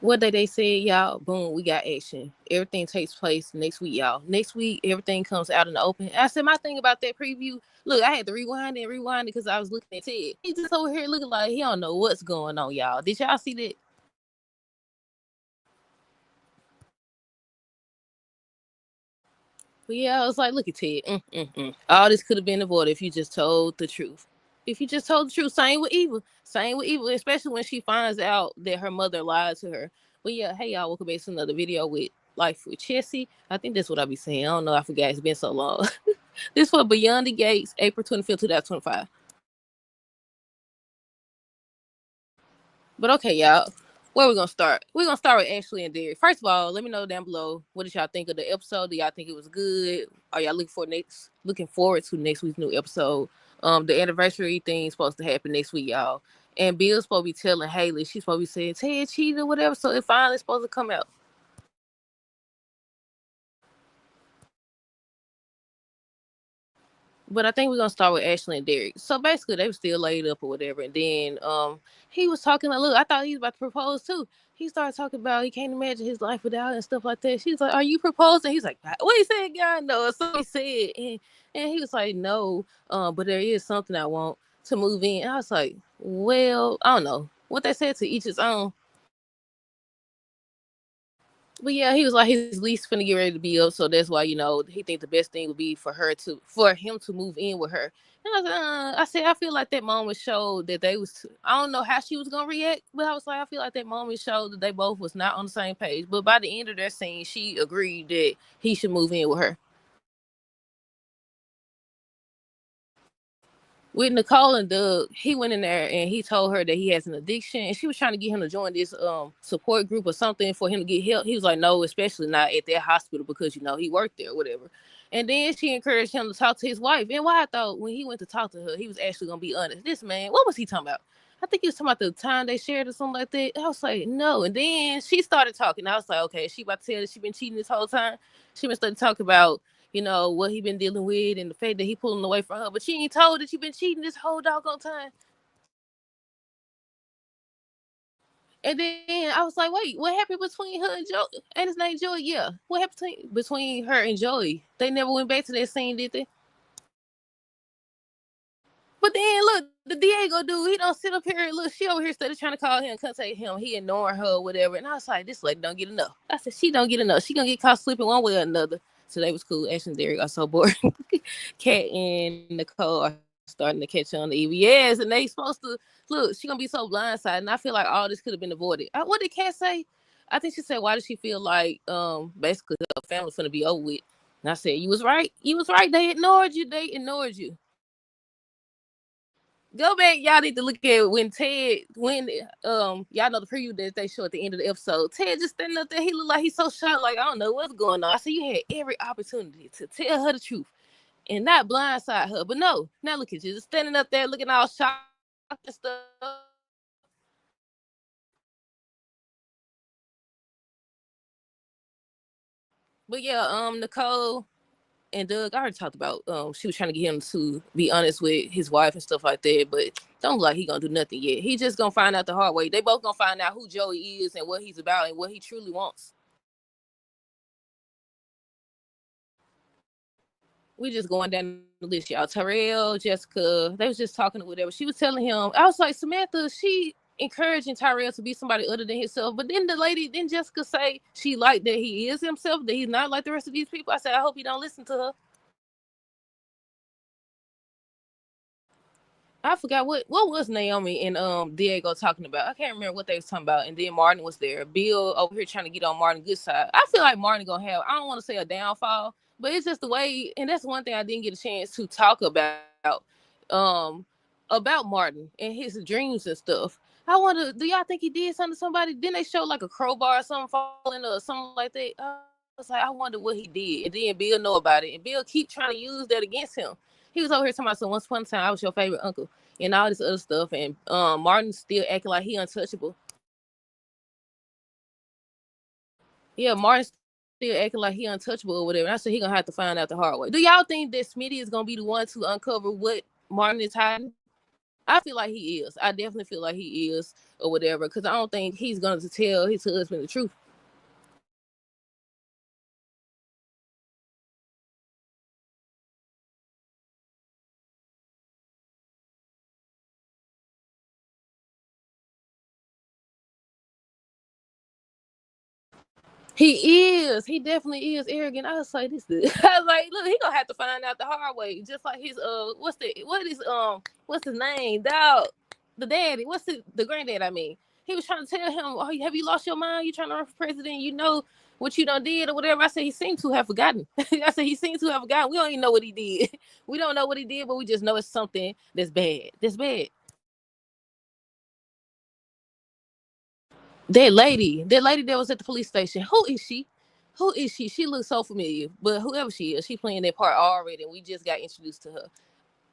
What day they said, y'all, boom, we got action. Everything takes place next week, y'all. Next week, everything comes out in the open. I said my thing about that preview. Look, I had to rewind it because I was looking at Ted. He just over here looking like he don't know what's going on, y'all. Did y'all see that? But yeah, I was like, look at Ted. All this could have been avoided if you just told the truth. If you just told the truth, same with Eva. Same with Eva, especially when she finds out that her mother lied to her. But yeah, hey y'all, welcome back to another video with Life with Chessie. I think that's what I be saying. I don't know. I forgot. It's been so long. This for Beyond the Gates, April 25th, 2025. But okay, y'all. Where we gonna start? We're gonna start with Ashley and Derek. First of all, let me know down below what did y'all think of the episode. Do y'all think it was good? Are y'all looking forward to next week's new episode? The anniversary thing is supposed to happen next week, y'all. And Bill's supposed to be telling Haley, she's supposed to be saying Ted cheated or whatever. So it finally supposed to come out. But I think we're gonna start with Ashley and Derek. So basically, they were still laid up or whatever, and then he was talking like, "Look, I thought he was about to propose too." He started talking about he can't imagine his life without and stuff like that. She's like, "Are you proposing?" He's like, "What he said, God, no." So he said, and he was like, "No, but there is something I want to move in." And I was like, "Well, I don't know what they said, to each his own." But yeah, he was like his lease finna get ready to be up, so that's why he think the best thing would be for him to move in with her. And I said I feel like that moment showed that they was. I don't know how she was gonna react, but I was like I feel like that moment showed that they both was not on the same page. But by the end of that scene, she agreed that he should move in with her. With Nicole and Doug, he went in there and he told her that he has an addiction, and she was trying to get him to join this support group or something for him to get help. He was like, no, especially not at that hospital because he worked there or whatever. And then she encouraged him to talk to his wife. And why I thought when he went to talk to her, he was actually gonna be honest. This man, what was he talking about? I think he was talking about the time they shared or something like that. I was like, no. And then she started talking. I was like, okay, she about to tell that she been cheating this whole time. She been starting to talk about what he been dealing with and the fact that he pulling away from her. But she ain't told that you been cheating this whole doggone time. And then I was like, wait, what happened between her and Joe? And his name Joey, yeah. What happened between her and Joey? They never went back to that scene, did they? But then look, the Diego dude, he don't sit up here. Look, she over here started trying to call him, contact him. He ignoring her or whatever. And I was like, this lady don't get enough. I said, she don't get enough. She gonna get caught sleeping one way or another. So they was cool. Ash and Derek are so bored. Kat and Nicole are starting to catch on to Evie. Yes, and they supposed to look. She gonna be so blindsided, and I feel like all this could have been avoided. What did Kat say? I think she said, "Why does she feel like basically her family's gonna be over with?" And I said, "You was right. You was right. They ignored you. They ignored you." Go back, y'all need to look at when y'all know the preview that they show at the end of the episode. Ted just standing up there, he looked like he's so shocked, like I don't know what's going on. I said you had every opportunity to tell her the truth and not blindside her. But no, now look at you, just standing up there looking all shocked and stuff. But yeah, Nicole and Doug, I already talked about she was trying to get him to be honest with his wife and stuff like that, but don't look like he gonna do nothing yet. He just gonna find out the hard way. They both gonna find out who Joey is and what he's about and what he truly wants. We just going down the list, y'all. Tyrell, Jessica, they was just talking or whatever. She was telling him, I was like, Samantha, she encouraging Tyrell to be somebody other than himself. But then Jessica say she liked that he is himself, that he's not like the rest of these people. I said, I hope he don't listen to her. I forgot what was Naomi and Diego talking about. I can't remember what they was talking about. And then Martin was there. Bill over here trying to get on Martin's good side. I feel like Martin gonna have, I don't want to say a downfall, but it's just the way, and that's one thing I didn't get a chance to talk um about Martin and his dreams and stuff. I wonder, do y'all think he did something to somebody? Didn't they show like a crowbar or something falling or something like that? I was like, I wonder what he did. And then Bill know about it. And Bill keep trying to use that against him. He was over here talking about, so once upon a time I was your favorite uncle and all this other stuff. And Martin's still acting like he untouchable. Yeah, Martin's still acting like he untouchable or whatever. And I said he gonna have to find out the hard way. Do y'all think that Smitty is gonna be the one to uncover what Martin is hiding? I feel like he is. I definitely feel like he is, or whatever, because I don't think he's going to tell his husband the truth. He is. He definitely is arrogant. I was like, this dude. I was like, look, he gonna have to find out the hard way. Just like his what's his name? Dog. The daddy. The granddad, I mean. He was trying to tell him, oh, have you lost your mind? You trying to run for president? You know what you done did or whatever. I said he seemed to have forgotten. I said he seems to have forgotten. We don't even know what he did. We don't know what he did, but we just know it's something that's bad. That's bad. That lady that was at the police station. Who is she? Who is she? She looks so familiar. But whoever she is, she playing that part already, and we just got introduced to her.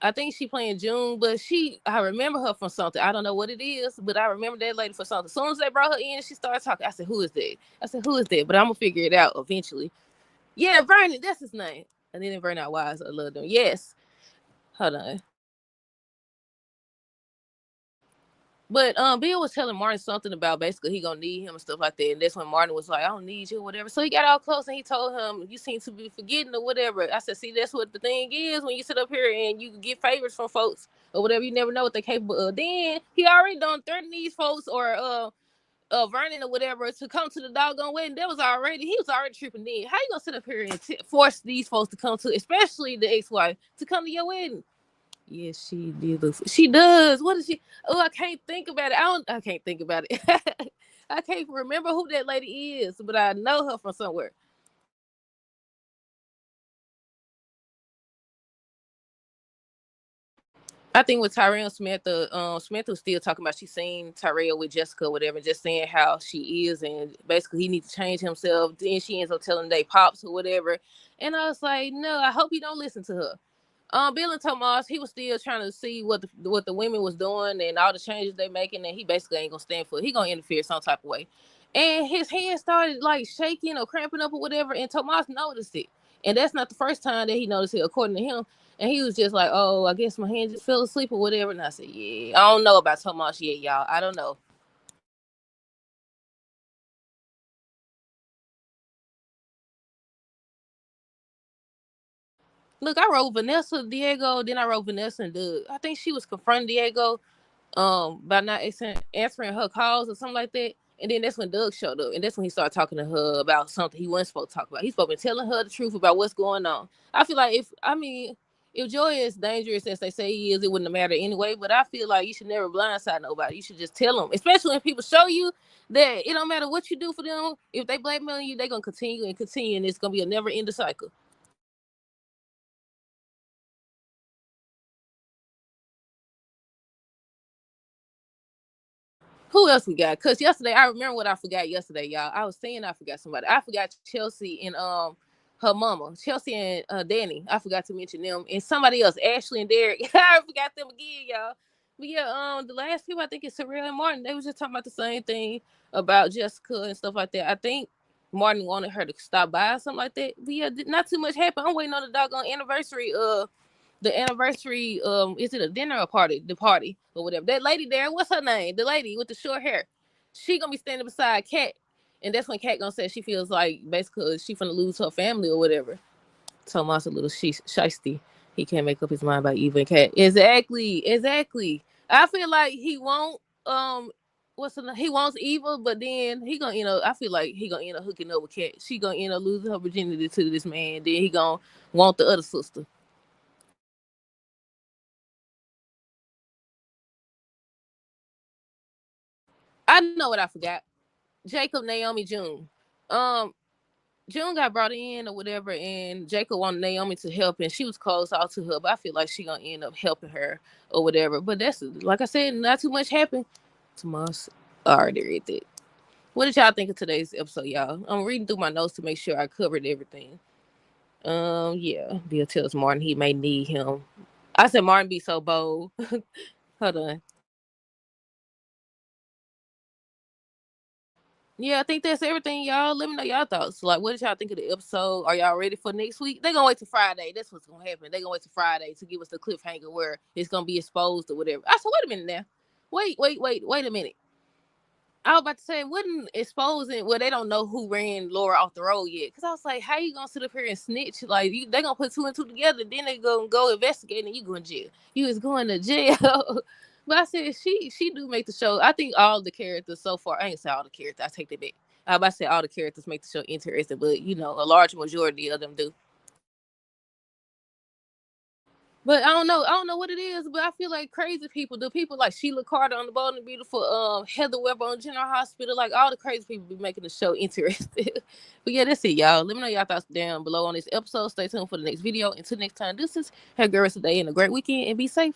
I think she playing June, but I remember her from something. I don't know what it is, but I remember that lady for something. As soon as they brought her in, she started talking. I said, "Who is that?" I said, "Who is that?" But I'm gonna figure it out eventually. Yeah, Vernon, that's his name. And then Vernon out Wise. I love them. Yes. Hold on. But Bill was telling Martin something about basically he gonna need him and stuff like that. And that's when Martin was like, I don't need you or whatever. So he got all close and he told him, you seem to be forgetting or whatever. I said, see, that's what the thing is when you sit up here and you get favors from folks or whatever, you never know what they're capable of. Then he already done threatened these folks or Vernon or whatever to come to the doggone wedding. He was already tripping then. How you gonna sit up here and force these folks to come to, especially the ex-wife, to come to your wedding? Yes, she did. She does. What is she? Oh, I can't think about it. I can't think about it. I can't remember who that lady is, but I know her from somewhere. I think with Tyrell Smith, Smith was still talking about she seen Tyrell with Jessica, or whatever, just saying how she is, and basically he needs to change himself. Then she ends up telling they pops or whatever, and I was like, no, I hope you don't listen to her. Bill and Tomas, he was still trying to see what the women was doing and all the changes they making, and he basically ain't gonna stand for it. He gonna interfere some type of way. And his hand started like shaking or cramping up or whatever, and Tomas noticed it. And that's not the first time that he noticed it, according to him. And he was just like, "Oh, I guess my hand just fell asleep or whatever." And I said, "Yeah, I don't know about Tomas yet, y'all. I don't know." Look, I wrote Vanessa, Diego, then I wrote Vanessa and Doug. I think she was confronting Diego by not answering her calls or something like that. And then that's when Doug showed up, and that's when he started talking to her about something he wasn't supposed to talk about. He's supposed to be telling her the truth about what's going on. I feel like if Joy is dangerous as they say he is, it wouldn't have mattered anyway. But I feel like you should never blindside nobody. You should just tell them, especially when people show you that it don't matter what you do for them. If they blackmail you, they're gonna continue and continue, and it's gonna be a never ending cycle. Who else we got? Cause yesterday I remember what I forgot yesterday, y'all. I was saying I forgot somebody. I forgot Chelsea and her mama, Chelsea and Danny. I forgot to mention them and somebody else, Ashley and Derek. I forgot them again, y'all. But yeah, the last people I think is Surreal and Martin. They was just talking about the same thing about Jessica and stuff like that. I think Martin wanted her to stop by or something like that. But yeah, not too much happened. I'm waiting on the doggone anniversary is it a dinner or party? The party or whatever. That lady there, what's her name? The lady with the short hair. She gonna be standing beside Kat. And that's when Kat gonna say she feels like basically she finna lose her family or whatever. Tomas a little shisty. He can't make up his mind about Eva and Kat. Exactly. I feel like he won't he wants Eva, but then he gonna I feel like he gonna end up hooking up with Kat. She gonna end up losing her virginity to this man. Then he gonna want the other sister. I know what I forgot. Jacob, Naomi, June. Um, June got brought in or whatever, and Jacob wanted Naomi to help, and she was close out to her, but I feel like she gonna end up helping her or whatever. But that's like I said, not too much happened. Tomas already read that. What did y'all think of today's episode, y'all? I'm reading through my notes to make sure I covered everything. Yeah. Bill tells Martin he may need him. I said Martin be so bold. Hold on. Yeah, I think that's everything, y'all. Let me know y'all thoughts. Like, what did y'all think of the episode? Are y'all ready for next week? They gonna wait till Friday. That's what's gonna happen. They gonna wait till Friday to give us the cliffhanger where it's gonna be exposed or whatever. I said, wait a minute now. Wait a minute. I was about to say, wouldn't exposing, well, they don't know who ran Laura off the road yet. Because I was like, how you going to sit up here and snitch? Like, they going to put two and two together. Then they going to go investigate and you going to jail. You was going to jail. But I said, she do make the show. I think all the characters so far, I ain't say all the characters. I take that back. I was about to say all the characters make the show interesting. But, a large majority of them do. But I don't know what it is, but I feel like crazy people, the people like Sheila Carter on the Bold and Beautiful, Heather Webber on General Hospital, like all the crazy people be making the show interesting. But yeah, that's it, y'all. Let me know y'all thoughts down below on this episode. Stay tuned for the next video. Until next time, this is have a great rest of the day and a great weekend and be safe.